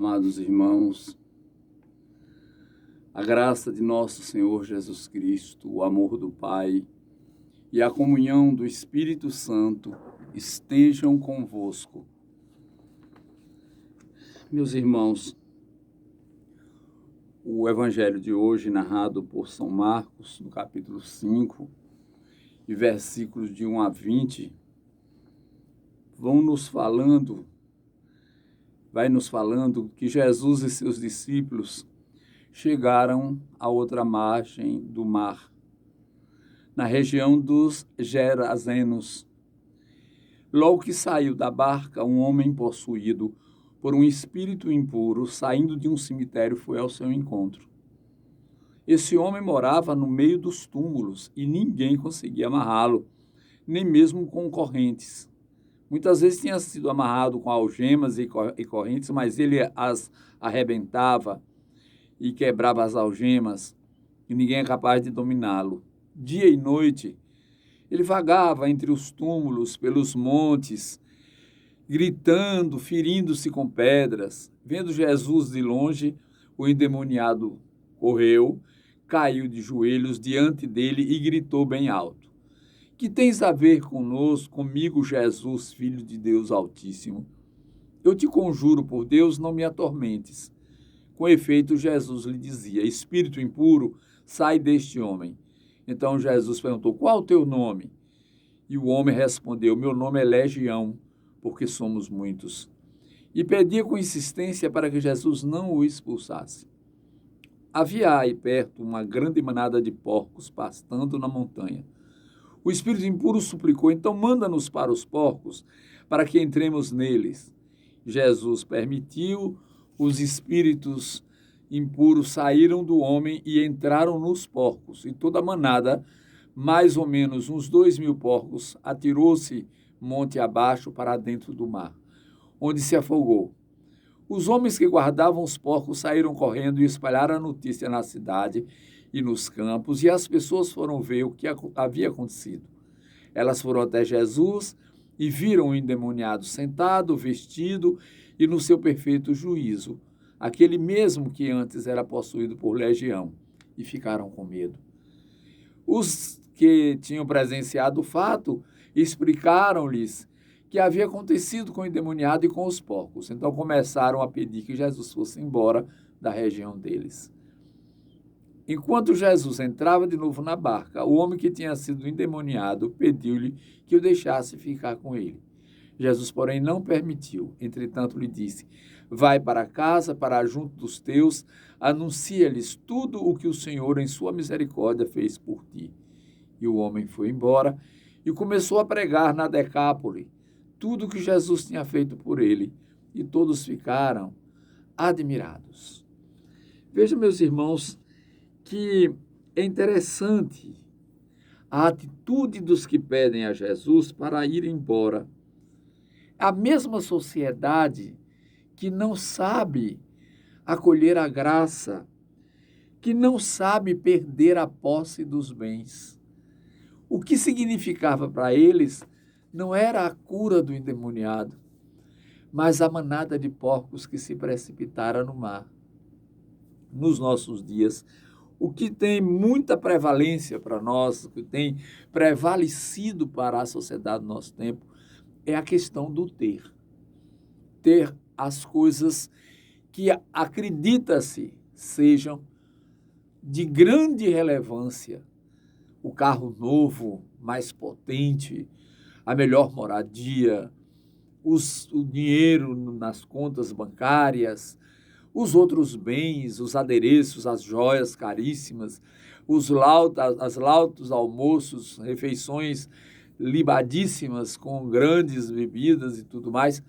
Amados irmãos, a graça de nosso Senhor Jesus Cristo, o amor do Pai e a comunhão do Espírito Santo estejam convosco. Meus irmãos, o Evangelho de hoje, narrado por São Marcos, no capítulo 5, e versículos de 1 a 20, vai nos falando que Jesus e seus discípulos chegaram à outra margem do mar, na região dos Gerazenos. Logo que saiu da barca, um homem possuído por um espírito impuro, saindo de um cemitério, foi ao seu encontro. Esse homem morava no meio dos túmulos e ninguém conseguia amarrá-lo, nem mesmo com correntes. Muitas vezes tinha sido amarrado com algemas e correntes, mas ele as arrebentava e quebrava as algemas, e ninguém é capaz de dominá-lo. Dia e noite, ele vagava entre os túmulos, pelos montes, gritando, ferindo-se com pedras. Vendo Jesus de longe, o endemoniado correu, caiu de joelhos diante dele e gritou bem alto: "Que tens a ver comigo, Jesus, Filho de Deus Altíssimo? Eu te conjuro por Deus, não me atormentes." Com efeito, Jesus lhe dizia: "Espírito impuro, sai deste homem." Então Jesus perguntou: "Qual o teu nome?" E o homem respondeu: "Meu nome é Legião, porque somos muitos." E pedia com insistência para que Jesus não o expulsasse. Havia aí perto uma grande manada de porcos pastando na montanha. O espírito impuro suplicou: "Então manda-nos para os porcos, para que entremos neles." Jesus permitiu. Os espíritos impuros saíram do homem e entraram nos porcos. E toda a manada, mais ou menos uns 2.000 porcos, atirou-se monte abaixo para dentro do mar, onde se afogou. Os homens que guardavam os porcos saíram correndo e espalharam a notícia na cidade e nos campos, e as pessoas foram ver o que havia acontecido. Elas foram até Jesus e viram o endemoniado sentado, vestido e no seu perfeito juízo, aquele mesmo que antes era possuído por legião, e ficaram com medo. Os que tinham presenciado o fato explicaram-lhes que havia acontecido com o endemoniado e com os porcos. Então começaram a pedir que Jesus fosse embora da região deles. Enquanto Jesus entrava de novo na barca, o homem que tinha sido endemoniado pediu-lhe que o deixasse ficar com ele. Jesus, porém, não permitiu. Entretanto, lhe disse: "Vai para casa, para junto dos teus, anuncia-lhes tudo o que o Senhor, em sua misericórdia, fez por ti." E o homem foi embora e começou a pregar na Decápole tudo o que Jesus tinha feito por ele, e todos ficaram admirados. Veja, meus irmãos, que é interessante a atitude dos que pedem a Jesus para ir embora. A mesma sociedade que não sabe acolher a graça, que não sabe perder a posse dos bens. O que significava para eles não era a cura do endemoniado, mas a manada de porcos que se precipitara no mar. Nos nossos dias, o que tem muita prevalência para nós, o que tem prevalecido para a sociedade do nosso tempo, é a questão do ter. Ter as coisas que acredita-se sejam de grande relevância. O carro novo, mais potente, a melhor moradia, o dinheiro nas contas bancárias, os outros bens, os adereços, as joias caríssimas, as lautos almoços, refeições libadíssimas com grandes bebidas e tudo mais.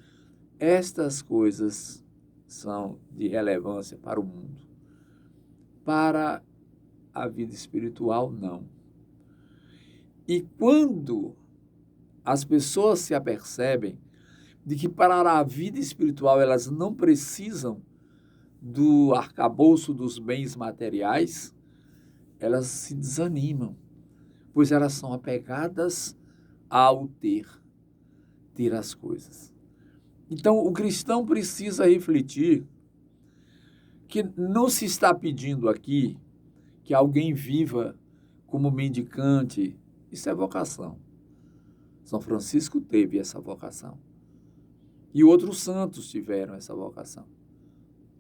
Estas coisas são de relevância para o mundo. Para a vida espiritual, não. E quando as pessoas se apercebem de que para a vida espiritual elas não precisam do arcabouço dos bens materiais, elas se desanimam, pois elas são apegadas ao ter as coisas. Então, o cristão precisa refletir que não se está pedindo aqui que alguém viva como mendicante. Isso é vocação. São Francisco teve essa vocação. E outros santos tiveram essa vocação.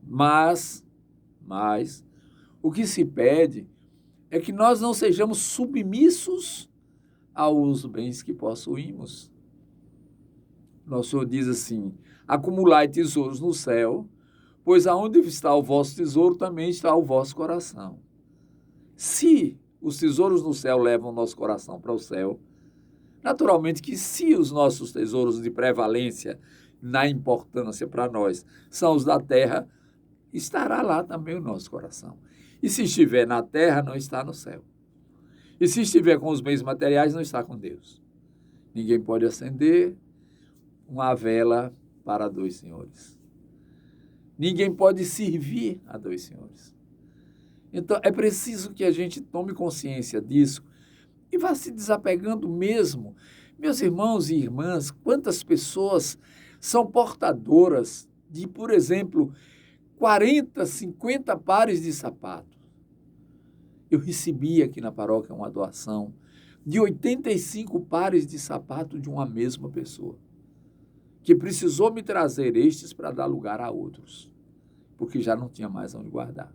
Mas, o que se pede é que nós não sejamos submissos aos bens que possuímos. Nosso Senhor diz assim: acumulai tesouros no céu, pois aonde está o vosso tesouro, também está o vosso coração. Se os tesouros no céu levam o nosso coração para o céu, naturalmente que se os nossos tesouros de prevalência na importância para nós são os da terra, estará lá também o nosso coração. E se estiver na terra, não está no céu. E se estiver com os bens materiais, não está com Deus. Ninguém pode acender uma vela para dois senhores. Ninguém pode servir a dois senhores. Então, é preciso que a gente tome consciência disso e vá se desapegando mesmo. Meus irmãos e irmãs, quantas pessoas são portadoras de, por exemplo, 40, 50 pares de sapatos. Eu recebi aqui na paróquia uma doação de 85 pares de sapato de uma mesma pessoa, que precisou me trazer estes para dar lugar a outros, porque já não tinha mais onde guardar.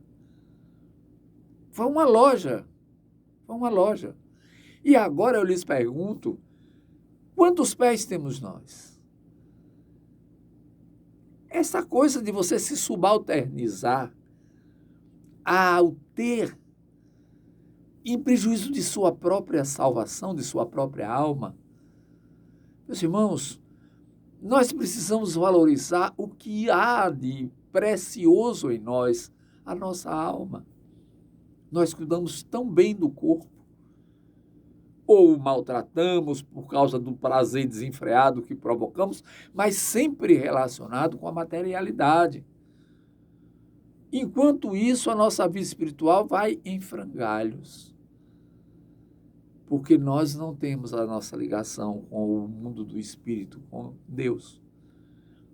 Foi uma loja. E agora eu lhes pergunto, quantos pés temos nós? Essa coisa de você se subalternizar ao ter, em prejuízo de sua própria salvação, de sua própria alma. Meus irmãos, nós precisamos valorizar o que há de precioso em nós, a nossa alma. Nós cuidamos tão bem do corpo, ou o maltratamos por causa do prazer desenfreado que provocamos, mas sempre relacionado com a materialidade. Enquanto isso, a nossa vida espiritual vai em frangalhos, porque nós não temos a nossa ligação com o mundo do espírito, com Deus.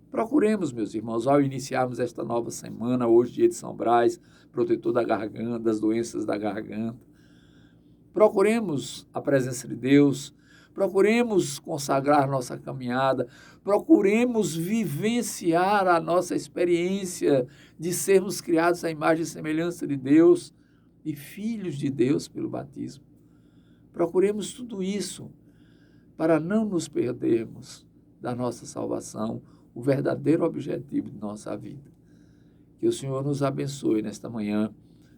Procuremos, meus irmãos, ao iniciarmos esta nova semana, hoje, dia de São Brás, protetor da garganta, das doenças da garganta, procuremos a presença de Deus, procuremos consagrar nossa caminhada, procuremos vivenciar a nossa experiência de sermos criados à imagem e semelhança de Deus e filhos de Deus pelo batismo. Procuremos tudo isso para não nos perdermos da nossa salvação, o verdadeiro objetivo de nossa vida. Que o Senhor nos abençoe nesta manhã,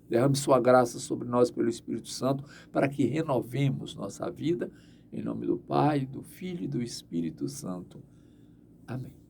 derrame sua graça sobre nós pelo Espírito Santo, para que renovemos nossa vida, em nome do Pai, do Filho e do Espírito Santo. Amém.